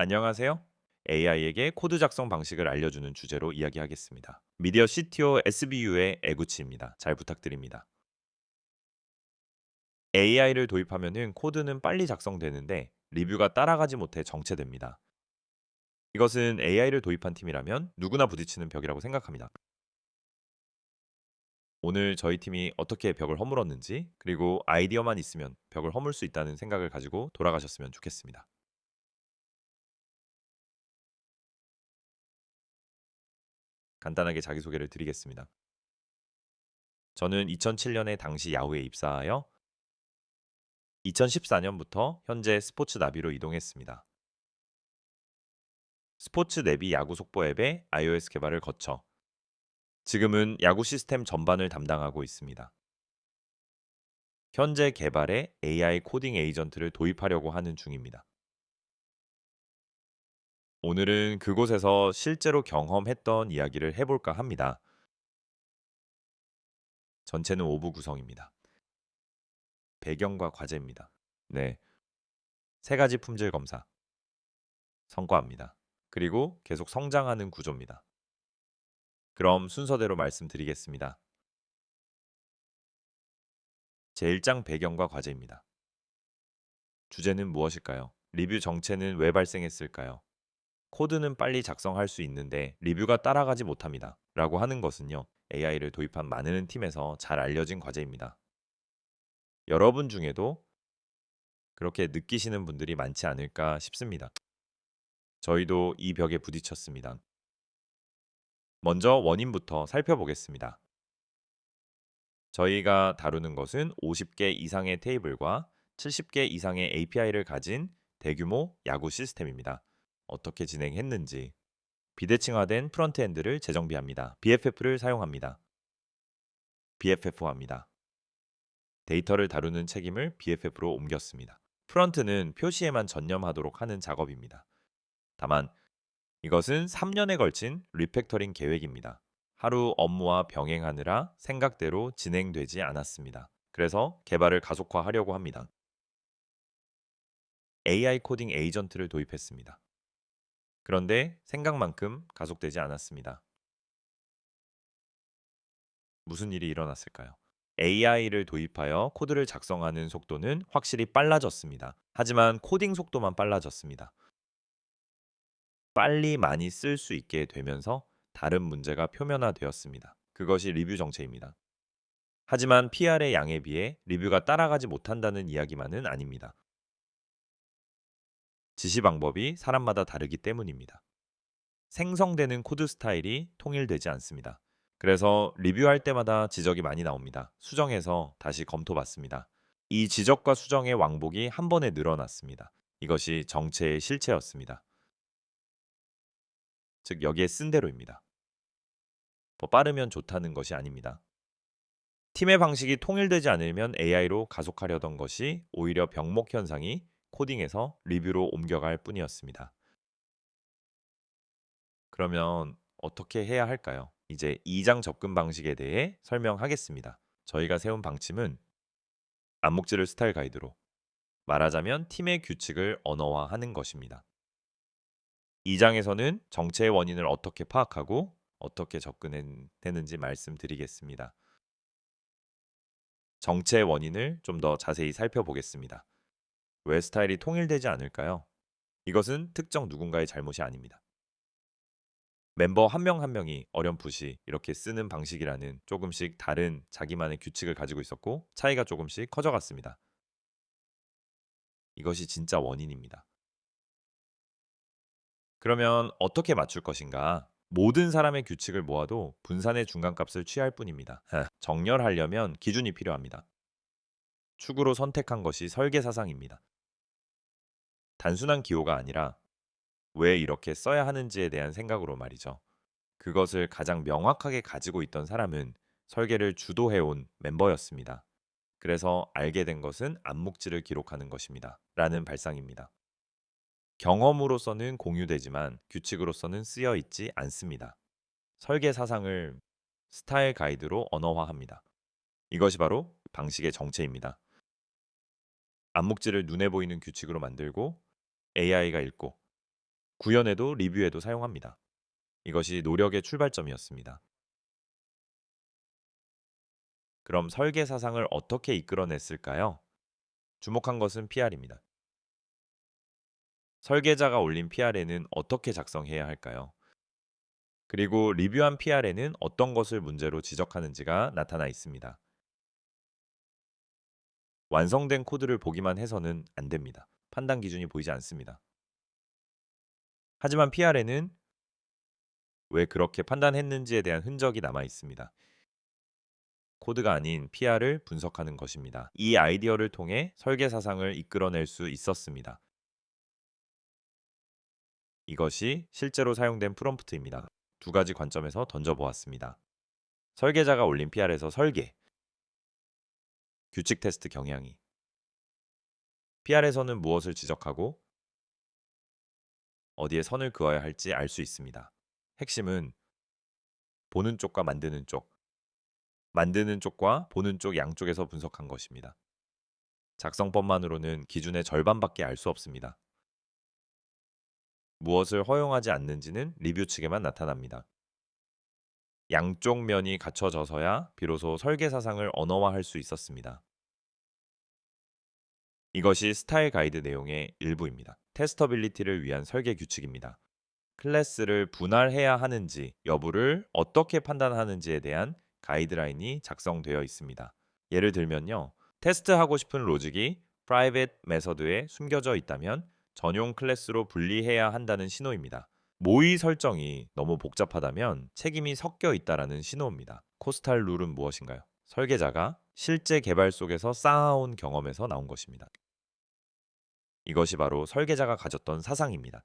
안녕하세요. AI에게 코드 작성 방식을 알려주는 주제로 이야기하겠습니다. 미디어 CTO SBU의 에구치입니다. 잘 부탁드립니다. AI를 도입하면 코드는 빨리 작성되는데 리뷰가 따라가지 못해 정체됩니다. 이것은 AI를 도입한 팀이라면 누구나 부딪히는 벽이라고 생각합니다. 오늘 저희 팀이 어떻게 벽을 허물었는지, 그리고 아이디어만 있으면 벽을 허물 수 있다는 생각을 가지고 돌아가셨으면 좋겠습니다. 간단하게 자기소개를 드리겠습니다. 저는 2007년에 당시 야후에 입사하여 2014년부터 현재 스포츠 나비로 이동했습니다. 스포츠 내비 야구 속보 앱의 iOS 개발을 거쳐 지금은 야구 시스템 전반을 담당하고 있습니다. 현재 개발에 AI 코딩 에이전트를 도입하려고 하는 중입니다. 오늘은 그곳에서 실제로 경험했던 이야기를 해볼까 합니다. 전체는 5부 구성입니다. 배경과 과제입니다. 네, 세 가지 품질 검사, 성과입니다. 그리고 계속 성장하는 구조입니다. 그럼 순서대로 말씀드리겠습니다. 제1장 배경과 과제입니다. 주제는 무엇일까요? 리뷰 정체는 왜 발생했을까요? 코드는 빨리 작성할 수 있는데 리뷰가 따라가지 못합니다. 라고 하는 것은요, AI를 도입한 많은 팀에서 잘 알려진 과제입니다. 여러분 중에도 그렇게 느끼시는 분들이 많지 않을까 싶습니다. 저희도 이 벽에 부딪혔습니다. 먼저 원인부터 살펴보겠습니다. 저희가 다루는 것은 50개 이상의 테이블과 70개 이상의 API를 가진 대규모 야구 시스템입니다. 어떻게 진행했는지, 비대칭화된 프론트엔드를 재정비합니다. BFF를 사용합니다. BFF화합니다. 데이터를 다루는 책임을 BFF로 옮겼습니다. 프런트는 표시에만 전념하도록 하는 작업입니다. 다만 이것은 3년에 걸친 리팩터링 계획입니다. 하루 업무와 병행하느라 생각대로 진행되지 않았습니다. 그래서 개발을 가속화하려고 합니다. AI 코딩 에이전트를 도입했습니다. 그런데 생각만큼 가속되지 않았습니다. 무슨 일이 일어났을까요? AI를 도입하여 코드를 작성하는 속도는 확실히 빨라졌습니다. 하지만 코딩 속도만 빨라졌습니다. 빨리 많이 쓸 수 있게 되면서 다른 문제가 표면화되었습니다. 그것이 리뷰 정체입니다. 하지만 PR의 양에 비해 리뷰가 따라가지 못한다는 이야기만은 아닙니다. 지시 방법이 사람마다 다르기 때문입니다. 생성되는 코드 스타일이 통일되지 않습니다. 그래서 리뷰할 때마다 지적이 많이 나옵니다. 수정해서 다시 검토받습니다. 이 지적과 수정의 왕복이 한 번에 늘어났습니다. 이것이 정체의 실체였습니다. 즉 여기에 쓴 대로입니다. 더 빠르면 좋다는 것이 아닙니다. 팀의 방식이 통일되지 않으면 AI로 가속하려던 것이 오히려 병목 현상이 코딩에서 리뷰로 옮겨갈 뿐이었습니다. 그러면 어떻게 해야 할까요? 이제 2장 접근 방식에 대해 설명하겠습니다. 저희가 세운 방침은 암묵지를 스타일 가이드로, 말하자면 팀의 규칙을 언어화하는 것입니다. 2장에서는 정체의 원인을 어떻게 파악하고 어떻게 접근되는지 말씀드리겠습니다. 정체의 원인을 좀 더 자세히 살펴보겠습니다. 왜 스타일이 통일되지 않을까요? 이것은 특정 누군가의 잘못이 아닙니다. 멤버 한 명 한 명이 어렴풋이 이렇게 쓰는 방식이라는 조금씩 다른 자기만의 규칙을 가지고 있었고 차이가 조금씩 커져갔습니다. 이것이 진짜 원인입니다. 그러면 어떻게 맞출 것인가? 모든 사람의 규칙을 모아도 분산의 중간값을 취할 뿐입니다. 정렬하려면 기준이 필요합니다. 축으로 선택한 것이 설계사상입니다. 단순한 기호가 아니라 왜 이렇게 써야 하는지에 대한 생각으로 말이죠. 그것을 가장 명확하게 가지고 있던 사람은 설계를 주도해온 멤버였습니다. 그래서 알게 된 것은 암묵지를 기록하는 것입니다. 라는 발상입니다. 경험으로서는 공유되지만 규칙으로서는 쓰여 있지 않습니다. 설계 사상을 스타일 가이드로 언어화합니다. 이것이 바로 방식의 정체입니다. 암묵지를 눈에 보이는 규칙으로 만들고 AI가 읽고 구현에도 리뷰에도 사용합니다. 이것이 노력의 출발점이었습니다. 그럼 설계 사상을 어떻게 이끌어냈을까요? 주목한 것은 PR입니다. 설계자가 올린 PR에는 어떻게 작성해야 할까요? 그리고 리뷰한 PR에는 어떤 것을 문제로 지적하는지가 나타나 있습니다. 완성된 코드를 보기만 해서는 안 됩니다. 판단 기준이 보이지 않습니다. 하지만 PR에는 왜 그렇게 판단했는지에 대한 흔적이 남아 있습니다. 코드가 아닌 PR을 분석하는 것입니다. 이 아이디어를 통해 설계 사상을 이끌어낼 수 있었습니다. 이것이 실제로 사용된 프롬프트입니다. 두 가지 관점에서 던져보았습니다. 설계자가 올린 PR에서 설계, 규칙 테스트 경향이, PR에서는 무엇을 지적하고 어디에 선을 그어야 할지 알 수 있습니다. 핵심은 보는 쪽과 만드는 쪽, 만드는 쪽과 보는 쪽 양쪽에서 분석한 것입니다. 작성법만으로는 기준의 절반밖에 알 수 없습니다. 무엇을 허용하지 않는지는 리뷰 측에만 나타납니다. 양쪽 면이 갖춰져서야 비로소 설계 사상을 언어화할 수 있었습니다. 이것이 스타일 가이드 내용의 일부입니다. 테스터빌리티를 위한 설계 규칙입니다. 클래스를 분할해야 하는지 여부를 어떻게 판단하는지에 대한 가이드라인이 작성되어 있습니다. 예를 들면요. 테스트하고 싶은 로직이 private 메서드에 숨겨져 있다면 전용 클래스로 분리해야 한다는 신호입니다. 모의 설정이 너무 복잡하다면 책임이 섞여 있다라는 신호입니다. 코스탈 룰은 무엇인가요? 설계자가 실제 개발 속에서 쌓아온 경험에서 나온 것입니다. 이것이 바로 설계자가 가졌던 사상입니다.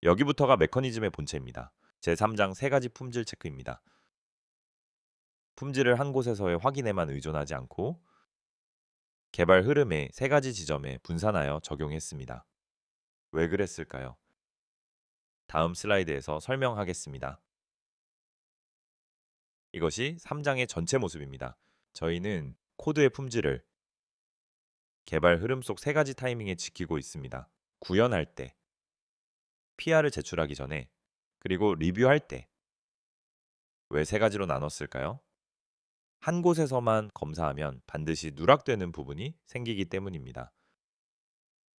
여기부터가 메커니즘의 본체입니다. 제3장 세 가지 품질 체크입니다. 품질을 한 곳에서의 확인에만 의존하지 않고 개발 흐름의 세 가지 지점에 분산하여 적용했습니다. 왜 그랬을까요? 다음 슬라이드에서 설명하겠습니다. 이것이 3장의 전체 모습입니다. 저희는 코드의 품질을 개발 흐름 속 세 가지 타이밍에 지키고 있습니다. 구현할 때, PR을 제출하기 전에, 그리고 리뷰할 때. 왜 세 가지로 나눴을까요? 한 곳에서만 검사하면 반드시 누락되는 부분이 생기기 때문입니다.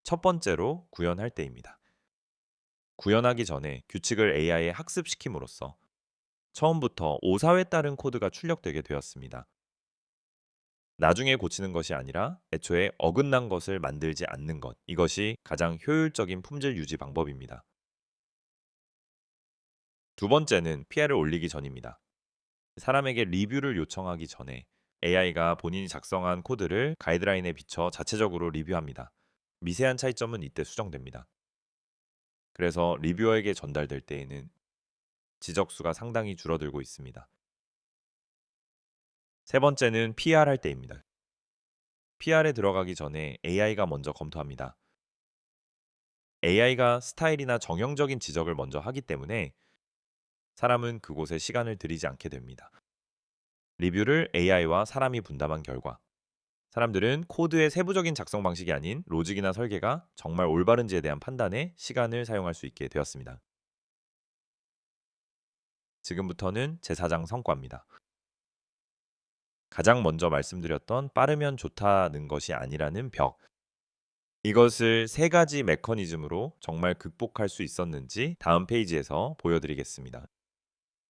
첫 번째로 구현할 때입니다. 구현하기 전에 규칙을 AI에 학습시킴으로써 처음부터 오사에 따른 코드가 출력되게 되었습니다. 나중에 고치는 것이 아니라 애초에 어긋난 것을 만들지 않는 것. 이것이 가장 효율적인 품질 유지 방법입니다. 두 번째는 PR을 올리기 전입니다. 사람에게 리뷰를 요청하기 전에 AI가 본인이 작성한 코드를 가이드라인에 비춰 자체적으로 리뷰합니다. 미세한 차이점은 이때 수정됩니다. 그래서 리뷰어에게 전달될 때에는 지적수가 상당히 줄어들고 있습니다. 세 번째는 PR 할 때입니다. PR에 들어가기 전에 AI가 먼저 검토합니다. AI가 스타일이나 정형적인 지적을 먼저 하기 때문에 사람은 그곳에 시간을 들이지 않게 됩니다. 리뷰를 AI와 사람이 분담한 결과 사람들은 코드의 세부적인 작성 방식이 아닌 로직이나 설계가 정말 올바른지에 대한 판단에 시간을 사용할 수 있게 되었습니다. 지금부터는 제4장 성과입니다. 가장 먼저 말씀드렸던 빠르면 좋다는 것이 아니라는 벽. 이것을 세 가지 메커니즘으로 정말 극복할 수 있었는지 다음 페이지에서 보여드리겠습니다.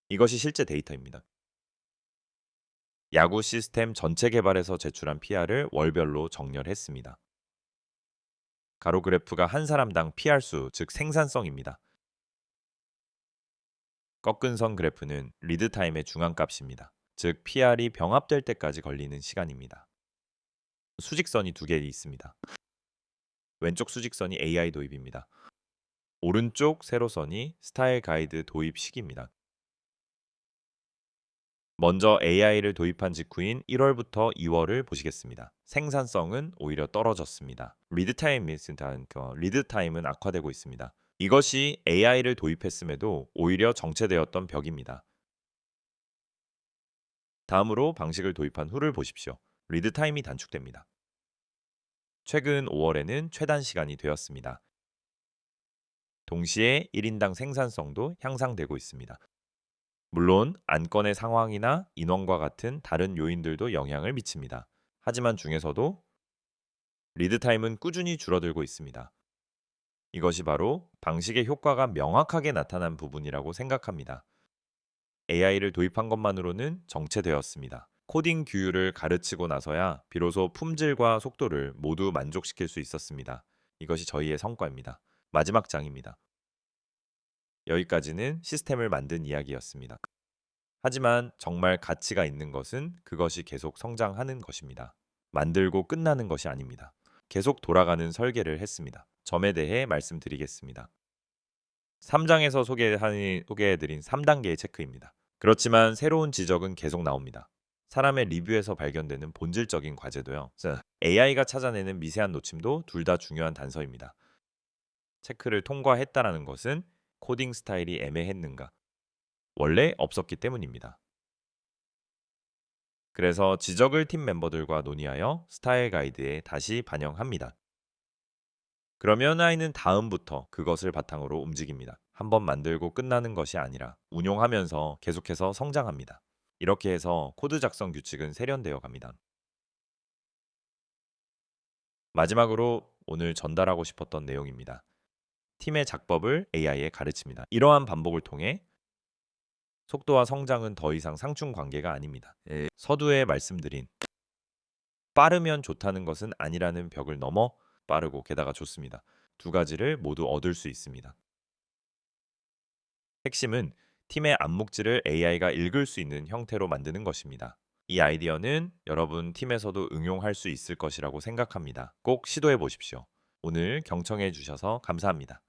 이것이 실제 데이터입니다. 야구 시스템 전체 개발에서 제출한 PR을 월별로 정렬했습니다. 가로 그래프가 한 사람당 PR 수, 즉 생산성입니다. 꺾은 선 그래프는 리드 타임의 중앙값입니다. 즉 PR이 병합될 때까지 걸리는 시간입니다. 수직선이 두 개 있습니다. 왼쪽 수직선이 AI 도입입니다. 오른쪽 세로선이 스타일 가이드 도입 시기입니다. 먼저 AI를 도입한 직후인 1월부터 2월을 보시겠습니다. 생산성은 오히려 떨어졌습니다. 리드 타임은 악화되고 있습니다. 이것이 AI를 도입했음에도 오히려 정체되었던 벽입니다. 다음으로 방식을 도입한 후를 보십시오. 리드 타임이 단축됩니다. 최근 5월에는 최단 시간이 되었습니다. 동시에 1인당 생산성도 향상되고 있습니다. 물론 안건의 상황이나 인원과 같은 다른 요인들도 영향을 미칩니다. 하지만 중에서도 리드 타임은 꾸준히 줄어들고 있습니다. 이것이 바로 방식의 효과가 명확하게 나타난 부분이라고 생각합니다. AI를 도입한 것만으로는 정체되었습니다. 코딩 규율을 가르치고 나서야 비로소 품질과 속도를 모두 만족시킬 수 있었습니다. 이것이 저희의 성과입니다. 마지막 장입니다. 여기까지는 시스템을 만든 이야기였습니다. 하지만 정말 가치가 있는 것은 그것이 계속 성장하는 것입니다. 만들고 끝나는 것이 아닙니다. 계속 돌아가는 설계를 했습니다. 점에 대해 말씀드리겠습니다. 3장에서 소개해드린 3단계의 체크입니다. 그렇지만 새로운 지적은 계속 나옵니다. 사람의 리뷰에서 발견되는 본질적인 과제도요. AI가 찾아내는 미세한 놓침도 둘 다 중요한 단서입니다. 체크를 통과했다라는 것은 코딩 스타일이 애매했는가? 원래 없었기 때문입니다. 그래서 지적을 팀 멤버들과 논의하여 스타일 가이드에 다시 반영합니다. 그러면 아이는 다음부터 그것을 바탕으로 움직입니다. 한번 만들고 끝나는 것이 아니라 운용하면서 계속해서 성장합니다. 이렇게 해서 코드 작성 규칙은 세련되어 갑니다. 마지막으로 오늘 전달하고 싶었던 내용입니다. 팀의 작법을 AI에 가르칩니다. 이러한 반복을 통해 속도와 성장은 더 이상 상충 관계가 아닙니다. 서두에 말씀드린 빠르면 좋다는 것은 아니라는 벽을 넘어 빠르고 게다가 좋습니다. 두 가지를 모두 얻을 수 있습니다. 핵심은 팀의 암묵지를 AI가 읽을 수 있는 형태로 만드는 것입니다. 이 아이디어는 여러분 팀에서도 응용할 수 있을 것이라고 생각합니다. 꼭 시도해 보십시오. 오늘 경청해 주셔서 감사합니다.